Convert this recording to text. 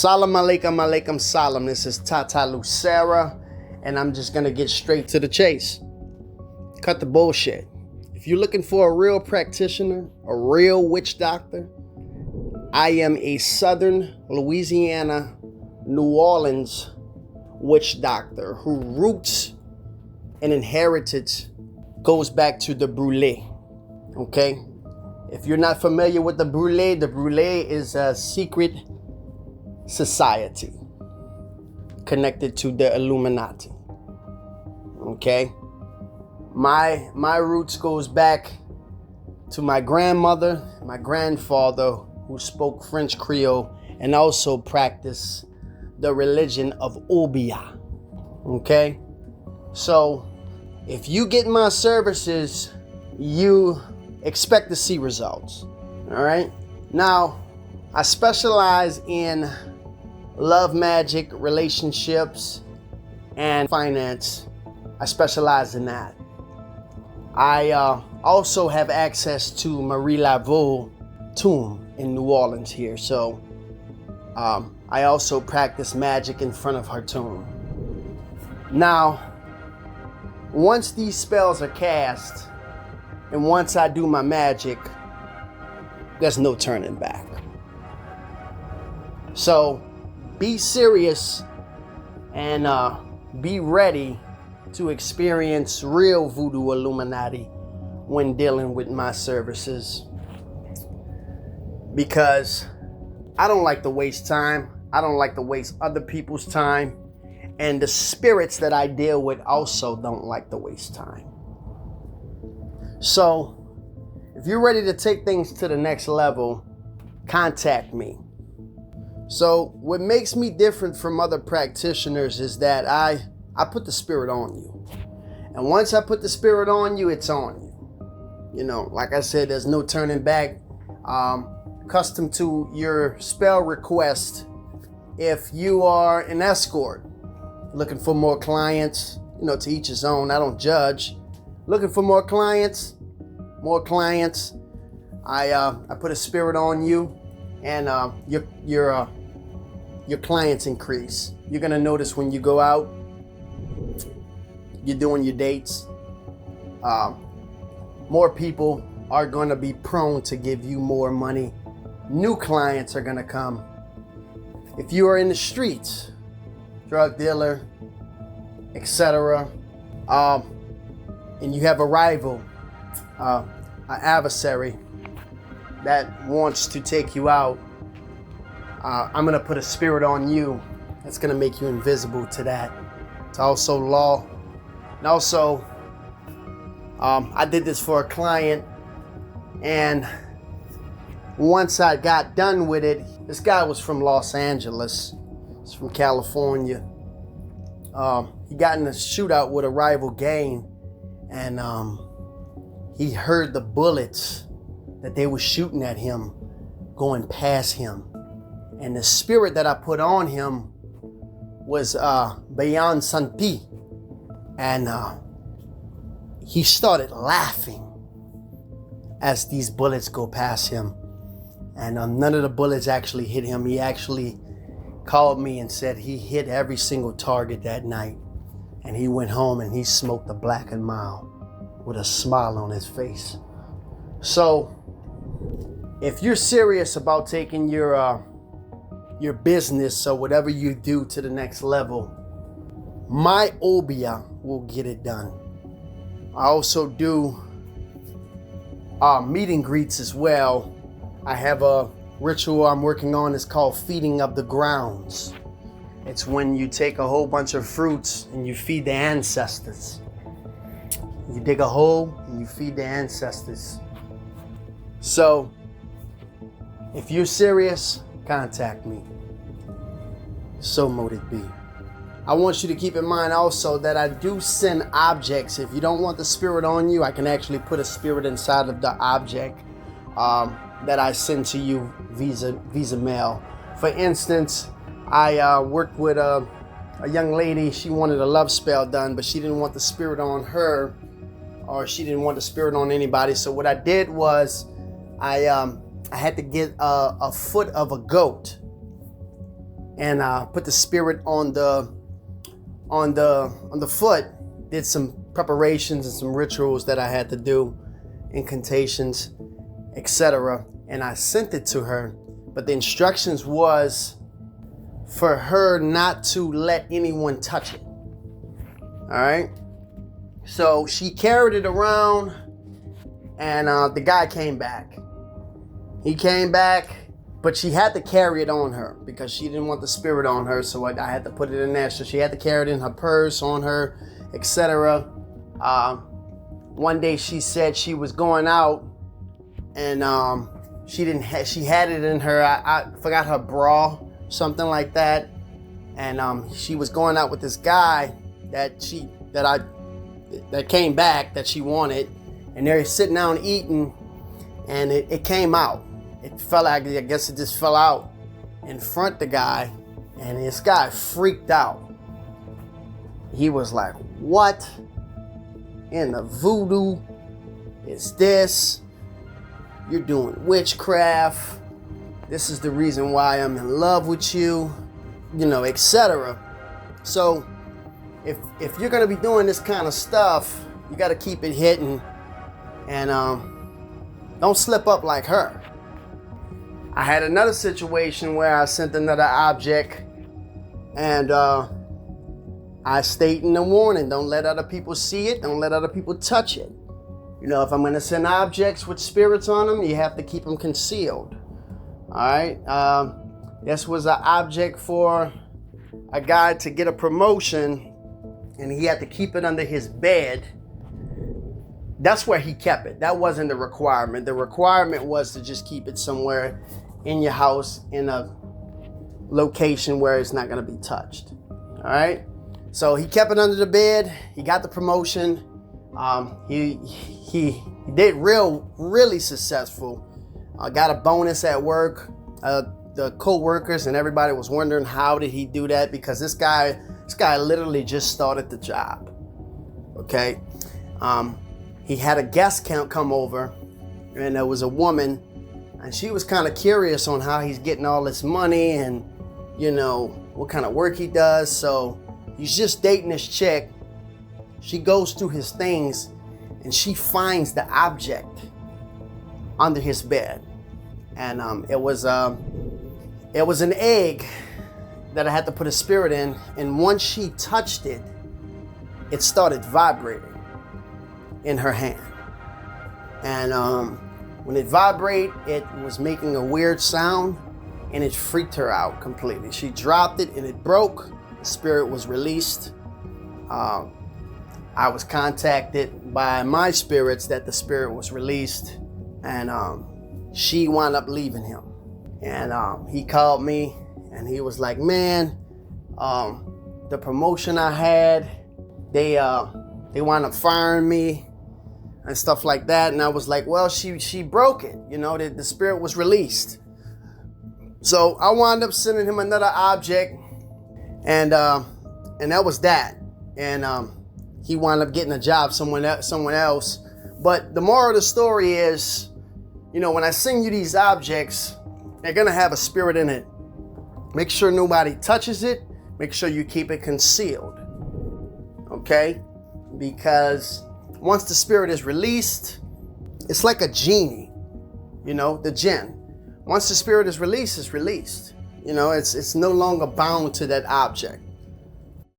Salam alaikum, alaikum salam. This is Tata Lucera, and I'm just going to get straight to the chase. Cut the bullshit. If you're looking for a real practitioner, a real witch doctor, I am a Southern Louisiana, New Orleans witch doctor who roots and inherited goes back to the Brûlé. Okay? If you're not familiar with the Brûlé is a secret society connected to the Illuminati. Okay? My roots goes back to my grandmother, my grandfather, who spoke French Creole and also practiced the religion of Obia. Okay? So, if you get my services, you expect to see results. All right? Now, I specialize in love magic, relationships, and finance. I specialize in that. I also have access to Marie Laveau tomb in New Orleans here. So I also practice magic in front of her tomb. Now, once these spells are cast, and once I do my magic, there's no turning back. So be serious and be ready to experience real voodoo Illuminati when dealing with my services, because I don't like to waste time. I don't like to waste other people's time, and the spirits that I deal with also don't like to waste time. So if you're ready to take things to the next level, contact me. So what makes me different from other practitioners is that I put the spirit on you. And once I put the spirit on you, it's on you. You know, like I said, there's no turning back. Custom to your spell request. If you are an escort, looking for more clients, you know, to each his own, I don't judge. Looking for more clients, I put a spirit on you, and your clients increase. You're gonna notice when you go out, you're doing your dates, more people are gonna be prone to give you more money. New clients are gonna come. If you are in the streets, drug dealer, etc., and you have a rival, an adversary that wants to take you out, I'm gonna put a spirit on you that's gonna make you invisible to that. It's also law. And also, I did this for a client, and once I got done with it, this guy was from Los Angeles. He's from California. He got in a shootout with a rival gang, and he heard the bullets that they were shooting at him going past him. And the spirit that I put on him was Bayan Santi. And he started laughing as these bullets go past him. And none of the bullets actually hit him. He actually called me and said he hit every single target that night. And he went home and he smoked a Black and Mild with a smile on his face. So if you're serious about taking your business or whatever you do to the next level, my Obia will get it done. I also do meet and greets as well. I have a ritual I'm working on. It's called feeding of the grounds. It's when you take a whole bunch of fruits and you feed the ancestors. You dig a hole and you feed the ancestors. So if you're serious, contact me. So mote it be. I want you to keep in mind also that I do send objects. If you don't want the spirit on you, I can actually put a spirit inside of the object that I send to you via mail. For instance, I worked with a young lady. She wanted a love spell done, but she didn't want the spirit on her, or she didn't want the spirit on anybody. So what I did was I had to get a foot of a goat and put the spirit on the foot. Did some preparations and some rituals that I had to do, incantations, etc. And I sent it to her, but the instructions was for her not to let anyone touch it. All right. So she carried it around, and the guy came back. He came back, but she had to carry it on her because she didn't want the spirit on her. So I had to put it in there. So she had to carry it in her purse, on her, etc. One day she said she was going out, and she had it in her. I forgot her bra, something like that. And she was going out with this guy that came back that she wanted, and they're sitting down eating, and it came out. It fell out. I guess it just fell out in front of the guy, and this guy freaked out. He was like, "What in the voodoo is this? You're doing witchcraft. This is the reason why I'm in love with you," etc. So if you're gonna be doing this kind of stuff, you got to keep it hidden, and don't slip up like her. I had another situation where I sent another object, and I stated in the warning, don't let other people see it, don't let other people touch it. If I'm gonna send objects with spirits on them, you have to keep them concealed. All right. This was an object for a guy to get a promotion, and he had to keep it under his bed. That's where he kept it. That wasn't the requirement. The requirement was to just keep it somewhere in your house in a location where it's not going to be touched. All right. So he kept it under the bed. He got the promotion. He did really successful. Got a bonus at work. The co-workers and everybody was wondering how did he do that, because this guy literally just started the job. Okay. He had a guest come over, and there was a woman, and she was kind of curious on how he's getting all this money and what kind of work he does. So he's just dating this chick. She goes through his things, and she finds the object under his bed, and it was an egg that I had to put a spirit in, and once she touched it, it started vibrating in her hand. And when it vibrated, it was making a weird sound, and it freaked her out completely. She dropped it, and it broke. The spirit was released. I was contacted by my spirits that the spirit was released, and she wound up leaving him. And he called me, and he was like, "Man, the promotion I had, they wound up firing me and stuff like that." And I was like, "Well, she broke it, the spirit was released." So I wound up sending him another object, and that was that. And he wound up getting a job somewhere else. But the moral of the story is, when I send you these objects, they're gonna have a spirit in it. Make sure nobody touches it. Make sure you keep it concealed. Okay? Because once the spirit is released, it's like a genie, the jinn. Once the spirit is released, it's released. It's no longer bound to that object.